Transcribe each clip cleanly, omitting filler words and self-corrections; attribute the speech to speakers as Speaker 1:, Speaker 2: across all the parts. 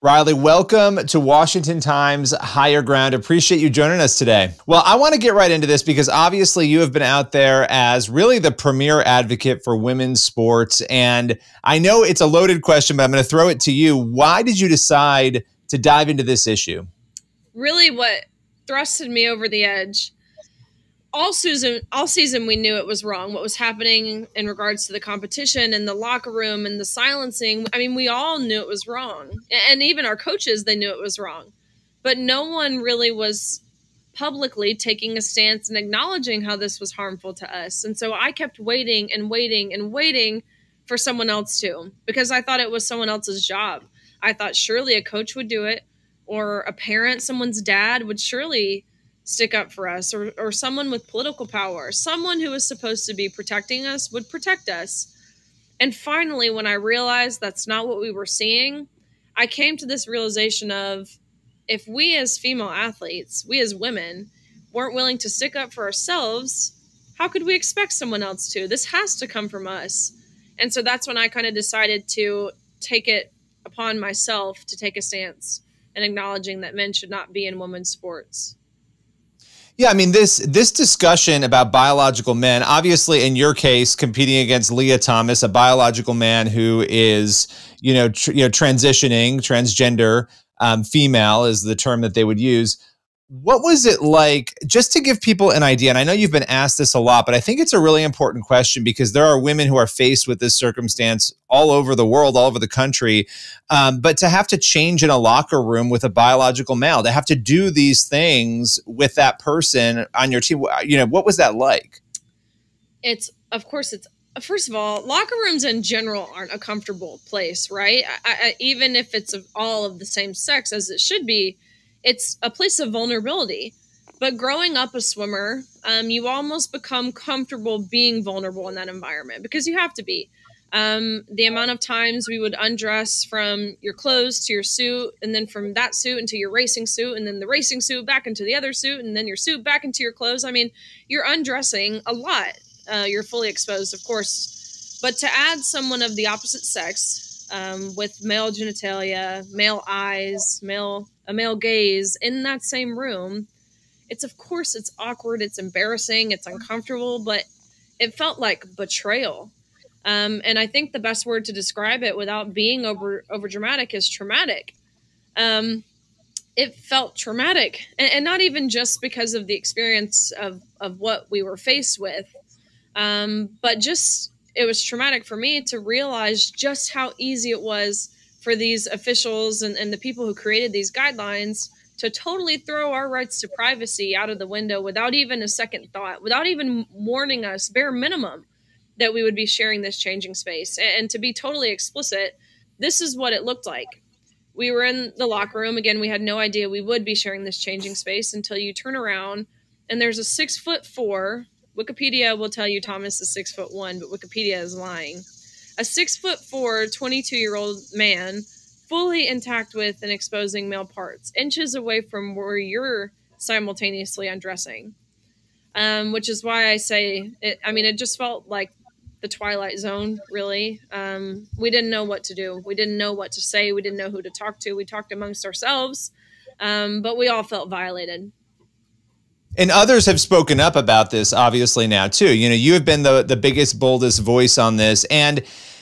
Speaker 1: Riley, welcome to Washington Times Higher Ground. Appreciate you joining us today. Well, I want to get right into this because obviously you have been out there as really the premier advocate for women's sports. And I know it's a loaded question, but I'm going to throw it to you. Why did you decide to dive into this issue?
Speaker 2: Really what thrusted me over the edge. All season, we knew it was wrong. What was happening in regards to the competition and the locker room and the silencing. I mean, we all knew it was wrong. And even our coaches, they knew it was wrong. But no one really was publicly taking a stance and acknowledging how this was harmful to us. And so I kept waiting and waiting and waiting for someone else to, because I thought it was someone else's job. I thought surely a coach would do it, or a parent, someone's dad would surely stick up for us, or someone with political power, someone who is supposed to be protecting us would protect us. And finally, when I realized that's not what we were seeing, I came to this realization of, if we as female athletes, we as women, weren't willing to stick up for ourselves, how could we expect someone else to? This has to come from us. And so that's when I kind of decided to take it upon myself to take a stance and acknowledging that men should not be in women's sports.
Speaker 1: Yeah, I mean, this discussion about biological men, obviously in your case, competing against Lia Thomas, a biological man who is, transitioning, transgender, female is the term that they would use. What was it like, just to give people an idea? And I know you've been asked this a lot, but I think it's a really important question because there are women who are faced with this circumstance all over the world, all over the country. But to have to change in a locker room with a biological male, to have to do these things with that person on your team, what was that like?
Speaker 2: First of all, locker rooms in general aren't a comfortable place, right? Even if it's all of the same sex as it should be, it's a place of vulnerability. But growing up a swimmer, you almost become comfortable being vulnerable in that environment because you have to be. The amount of times we would undress from your clothes to your suit, and then from that suit into your racing suit, and then the racing suit back into the other suit, and then your suit back into your clothes. I mean, you're undressing a lot. You're fully exposed, of course. But to add someone of the opposite sex, with male genitalia, male eyes, a male gaze in that same room, it's awkward, it's embarrassing, it's uncomfortable, but it felt like betrayal. And I think the best word to describe it without being over dramatic is traumatic. It felt traumatic, and not even just because of the experience of what we were faced with, but just it was traumatic for me to realize just how easy it was for these officials and the people who created these guidelines to totally throw our rights to privacy out of the window without even a second thought, without even warning us, bare minimum, that we would be sharing this changing space. And to be totally explicit, this is what it looked like. We were in the locker room. Again, we had no idea we would be sharing this changing space until you turn around and there's a 6'4". Wikipedia will tell you Thomas is 6'1", but Wikipedia is lying. A 6'4", 22-year-old man, fully intact with and exposing male parts, inches away from where you're simultaneously undressing. Which is why I say it. I mean, it just felt like the Twilight Zone, really. We didn't know what to do. We didn't know what to say. We didn't know who to talk to. We talked amongst ourselves, but we all felt violated.
Speaker 1: And others have spoken up about this, obviously, now, too. You have been the biggest, boldest voice on this. And,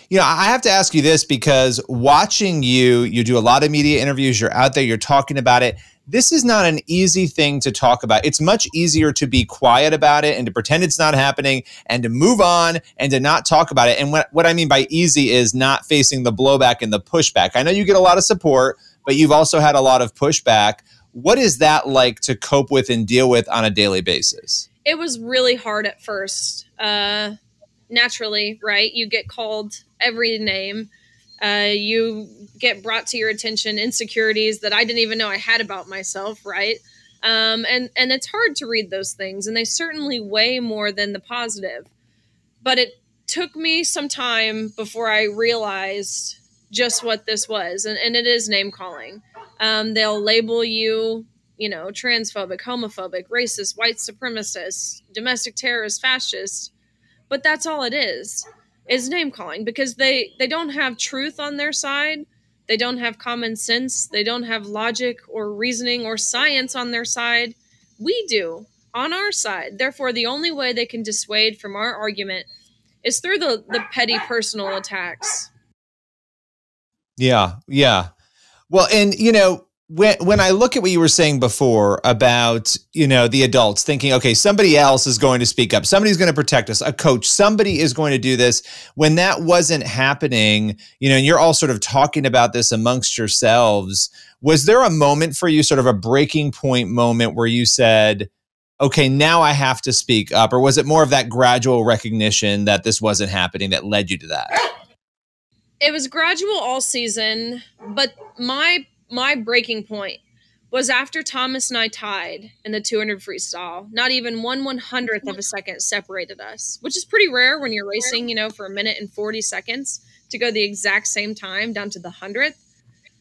Speaker 1: I have to ask you this because watching you do a lot of media interviews. You're out there. You're talking about it. This is not an easy thing to talk about. It's much easier to be quiet about it and to pretend it's not happening and to move on and to not talk about it. And what I mean by easy is not facing the blowback and the pushback. I know you get a lot of support, but you've also had a lot of pushback. What is that like to cope with and deal with on a daily basis?
Speaker 2: It was really hard at first. Naturally, right? You get called every name. You get brought to your attention insecurities that I didn't even know I had about myself, right? And it's hard to read those things, and they certainly weigh more than the positive. But it took me some time before I realized just what this was, and it is name calling. They'll label you, transphobic, homophobic, racist, white supremacist, domestic terrorist, fascist, but that's all it is name calling, because they don't have truth on their side, They don't have common sense. They don't have logic or reasoning or science on their side. We do on our side. Therefore, the only way they can dissuade from our argument is through the petty personal attacks.
Speaker 1: Yeah. Yeah. Well, and when I look at what you were saying before about, the adults thinking, okay, somebody else is going to speak up. Somebody's going to protect us, a coach, somebody is going to do this. When that wasn't happening, and you're all sort of talking about this amongst yourselves, was there a moment for you, sort of a breaking point moment where you said, okay, now I have to speak up? Or was it more of that gradual recognition that this wasn't happening that led you to that?
Speaker 2: It was gradual all season, but my breaking point was after Thomas and I tied in the 200 freestyle. Not even 1/100th of a second separated us, which is pretty rare when you're racing, for a minute and 40 seconds to go the exact same time down to the 100th.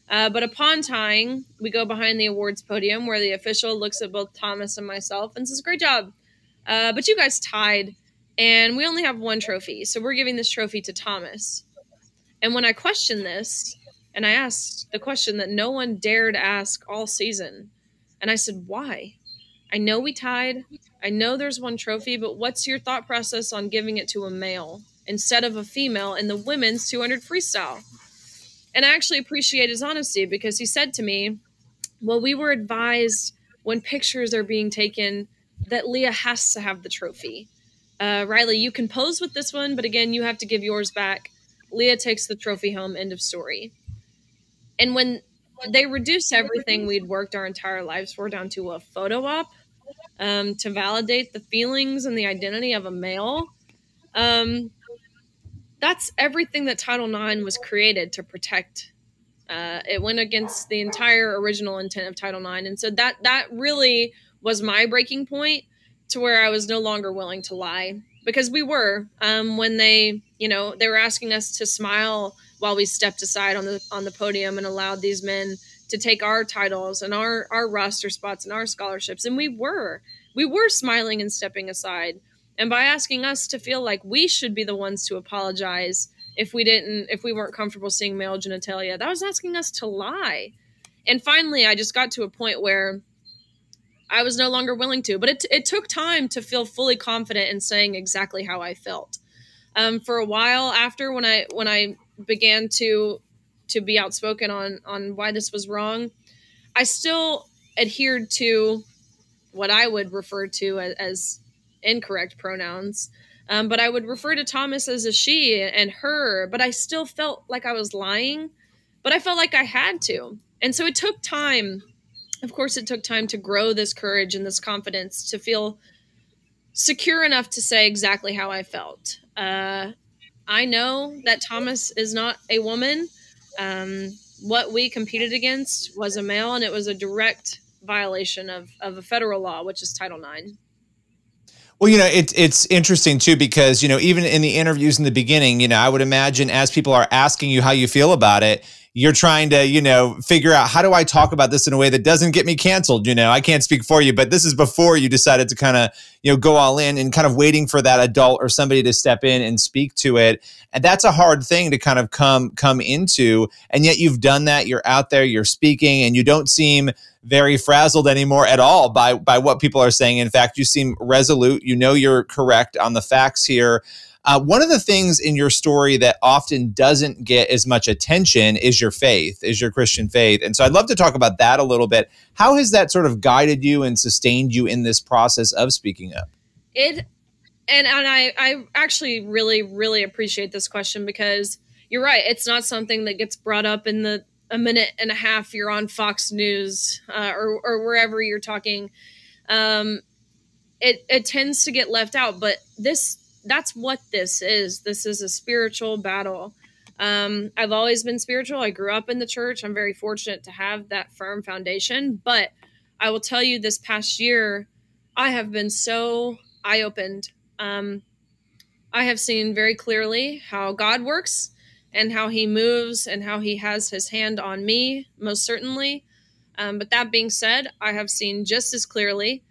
Speaker 2: But upon tying, we go behind the awards podium where the official looks at both Thomas and myself and says, "Great job. But you guys tied, and we only have one trophy, so we're giving this trophy to Thomas." And when I questioned this, and I asked the question that no one dared ask all season, and I said, why? I know we tied. I know there's one trophy, but what's your thought process on giving it to a male instead of a female in the women's 200 freestyle? And I actually appreciate his honesty, because he said to me, well, we were advised when pictures are being taken that Lia has to have the trophy. Riley, you can pose with this one, but again, you have to give yours back. Lia takes the trophy home, end of story. And when they reduced everything we'd worked our entire lives for down to a photo op to validate the feelings and the identity of a male, that's everything that Title IX was created to protect. It went against the entire original intent of Title IX. And so that really was my breaking point, to where I was no longer willing to lie. Because we were, when they were asking us to smile while we stepped aside on the podium and allowed these men to take our titles and our roster spots and our scholarships. And we were smiling and stepping aside. And by asking us to feel like we should be the ones to apologize if we weren't comfortable seeing male genitalia, that was asking us to lie. And finally, I just got to a point where I was no longer willing to, but it took time to feel fully confident in saying exactly how I felt. For a while after, when I began to be outspoken on why this was wrong, I still adhered to what I would refer to as incorrect pronouns. But I would refer to Thomas as a she and her, but I still felt like I was lying, but I felt like I had to. And so it took time. Of course, it took time to grow this courage and this confidence to feel secure enough to say exactly how I felt. I know that Thomas is not a woman. What we competed against was a male, and it was a direct violation of a federal law, which is Title IX.
Speaker 1: Well, it's interesting too, because, even in the interviews in the beginning, I would imagine as people are asking you how you feel about it, you're trying to, figure out, how do I talk about this in a way that doesn't get me canceled? I can't speak for you, but this is before you decided to kind of, go all in, and kind of waiting for that adult or somebody to step in and speak to it. And that's a hard thing to kind of come into. And yet you've done that. You're out there, you're speaking, and you don't seem very frazzled anymore at all by what people are saying. In fact, you seem resolute. You're correct on the facts here. One of the things in your story that often doesn't get as much attention is your faith, is your Christian faith. And so I'd love to talk about that a little bit. How has that sort of guided you and sustained you in this process of speaking up?
Speaker 2: And I actually really, really appreciate this question, because you're right. It's not something that gets brought up in a minute and a half you're on Fox News or wherever you're talking. It tends to get left out, but that's what this is. This is a spiritual battle. I've always been spiritual. I grew up in the church. I'm very fortunate to have that firm foundation. But I will tell you, this past year, I have been so eye-opened. I have seen very clearly how God works and how he moves and how he has his hand on me, most certainly. But that being said, I have seen just as clearly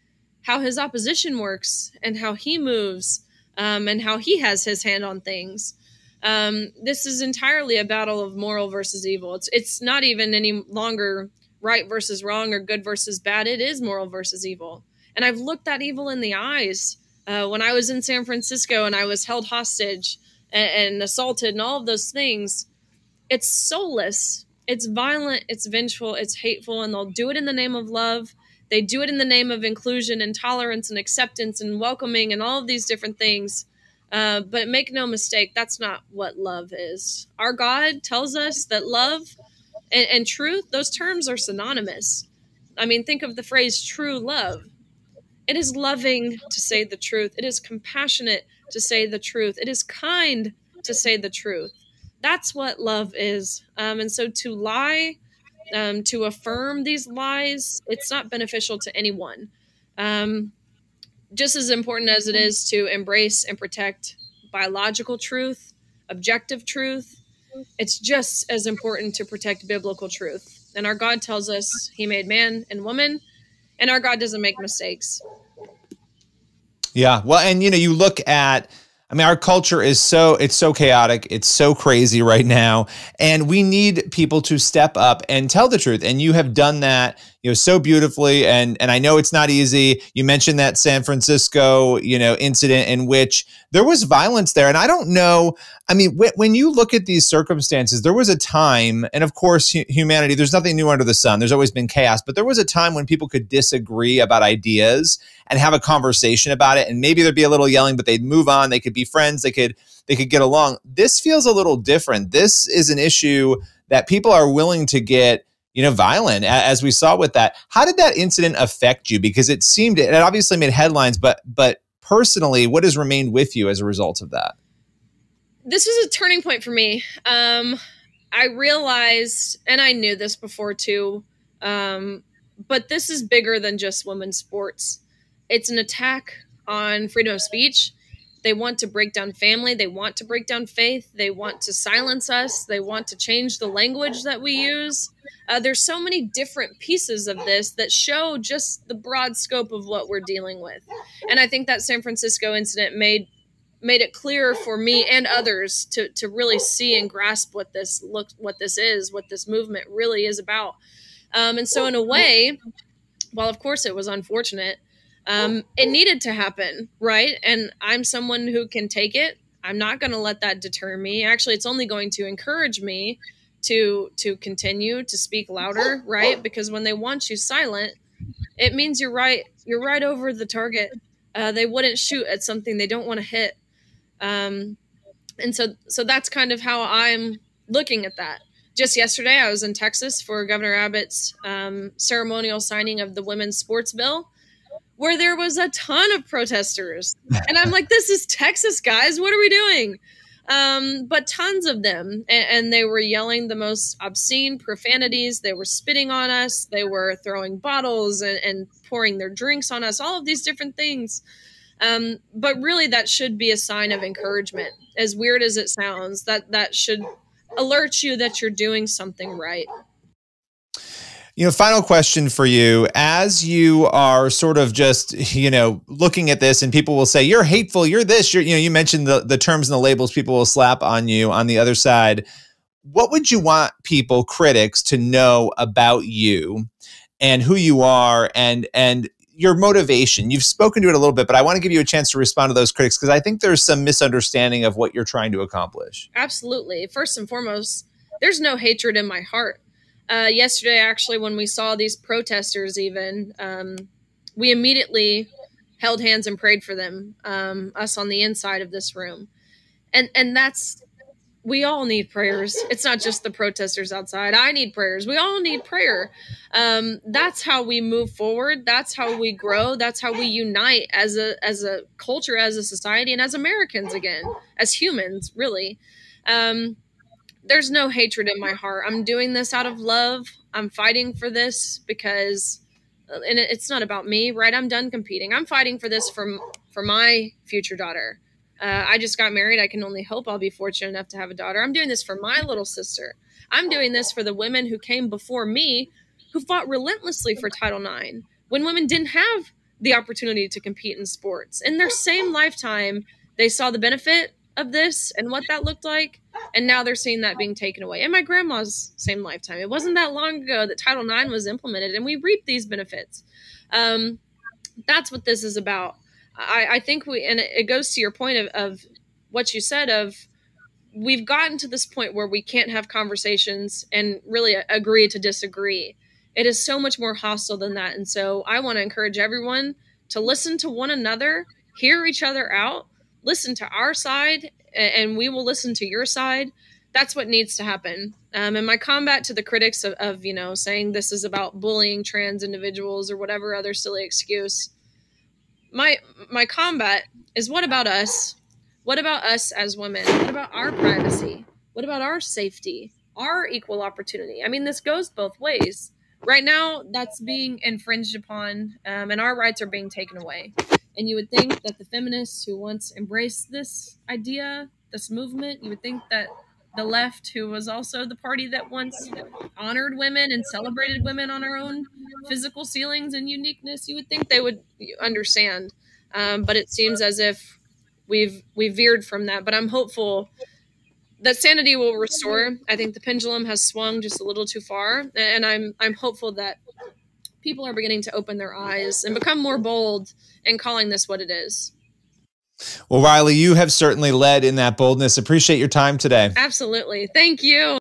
Speaker 2: how his opposition works and how he moves, and how he has his hand on things. This is entirely a battle of moral versus evil. It's not even any longer right versus wrong or good versus bad. It is moral versus evil. And I've looked that evil in the eyes when I was in San Francisco and I was held hostage and assaulted and all of those things. It's soulless. It's violent. It's vengeful. It's hateful. And they'll do it in the name of love. They do it in the name of inclusion and tolerance and acceptance and welcoming and all of these different things. But make no mistake, that's not what love is. Our God tells us that love and truth, those terms are synonymous. I mean, think of the phrase true love. It is loving to say the truth. It is compassionate to say the truth. It is kind to say the truth. That's what love is. And so to lie, to affirm these lies, it's not beneficial to anyone. Just as important as it is to embrace and protect biological truth, objective truth, it's just as important to protect biblical truth. And our God tells us he made man and woman, and our God doesn't make mistakes.
Speaker 1: Yeah. Well, and you look at, I mean, our culture is it's so chaotic. It's so crazy right now. And we need people to step up and tell the truth. And you have done that, so beautifully. And I know it's not easy. You mentioned that San Francisco, incident in which there was violence there. And I don't know, I mean, when you look at these circumstances, there was a time, and of course, humanity, there's nothing new under the sun. There's always been chaos, but there was a time when people could disagree about ideas and have a conversation about it. And maybe there'd be a little yelling, but they'd move on. They could be friends. They could get along. This feels a little different. This is an issue that people are willing to get, violent, as we saw with that. How did that incident affect you? Because it obviously made headlines, but personally, what has remained with you as a result of that?
Speaker 2: This was a turning point for me. I realized, and I knew this before too, but this is bigger than just women's sports. It's an attack on freedom of speech. They want to break down family. They want to break down faith. They want to silence us. They want to change the language that we use. There's so many different pieces of this that show just the broad scope of what we're dealing with. And I think that San Francisco incident made it clear for me and others to really see and grasp what this movement really is about. And so in a way, while of course it was unfortunate, it needed to happen, right? And I'm someone who can take it. I'm not going to let that deter me. Actually, it's only going to encourage me to continue to speak louder, right? Because when they want you silent, it means you're right over the target. They wouldn't shoot at something they don't want to hit. And so that's kind of how I'm looking at that. Just yesterday, I was in Texas for Governor Abbott's ceremonial signing of the women's sports bill, where there was a ton of protesters. And I'm like, this is Texas, guys. What are we doing? But tons of them. And they were yelling the most obscene profanities. They were spitting on us. They were throwing bottles and pouring their drinks on us, all of these different things. But really, that should be a sign of encouragement. As weird as it sounds, that should alert you that you're doing something right.
Speaker 1: Final question for you. As you are sort of just, looking at this, and people will say, you're hateful, you're this, you mentioned the terms and the labels people will slap on you on the other side. What would you want people, critics, to know about you and who you are and your motivation? You've spoken to it a little bit, but I want to give you a chance to respond to those critics, because I think there's some misunderstanding of what you're trying to accomplish.
Speaker 2: Absolutely. First and foremost, there's no hatred in my heart. Yesterday, actually, when we saw these protesters even, we immediately held hands and prayed for them, us on the inside of this room. And we all need prayers. It's not just the protesters outside. I need prayers. We all need prayer. That's how we move forward. That's how we grow. That's how we unite as a culture, as a society, and as Americans again, as humans, really. There's no hatred in my heart. I'm doing this out of love. I'm fighting for this because, and it's not about me, right? I'm done competing. I'm fighting for this for my future daughter. I just got married. I can only hope I'll be fortunate enough to have a daughter. I'm doing this for my little sister. I'm doing this for the women who came before me, who fought relentlessly for Title IX, when women didn't have the opportunity to compete in sports. In their same lifetime, they saw the benefit of this and what that looked like. And now they're seeing that being taken away. In my grandma's same lifetime, it wasn't that long ago that Title IX was implemented, and we reap these benefits. That's what this is about. I think and it goes to your point of what you said of, we've gotten to this point where we can't have conversations and really agree to disagree. It is so much more hostile than that. And so I want to encourage everyone to listen to one another, hear each other out, listen to our side, and we will listen to your side. That's what needs to happen. And my combat to the critics of saying this is about bullying trans individuals or whatever other silly excuse, my combat is, what about us? What about us as women? What about our privacy? What about our safety? Our equal opportunity? I mean, this goes both ways. Right now, that's being infringed upon, and our rights are being taken away. And you would think that the feminists who once embraced this idea, this movement, you would think that the left, who was also the party that once honored women and celebrated women on our own physical ceilings and uniqueness, you would think they would understand. But it seems as if we've veered from that. But I'm hopeful that sanity will restore. I think the pendulum has swung just a little too far, and I'm hopeful that people are beginning to open their eyes and become more bold in calling this what it is.
Speaker 1: Well, Riley, you have certainly led in that boldness. Appreciate your time today.
Speaker 2: Absolutely. Thank you.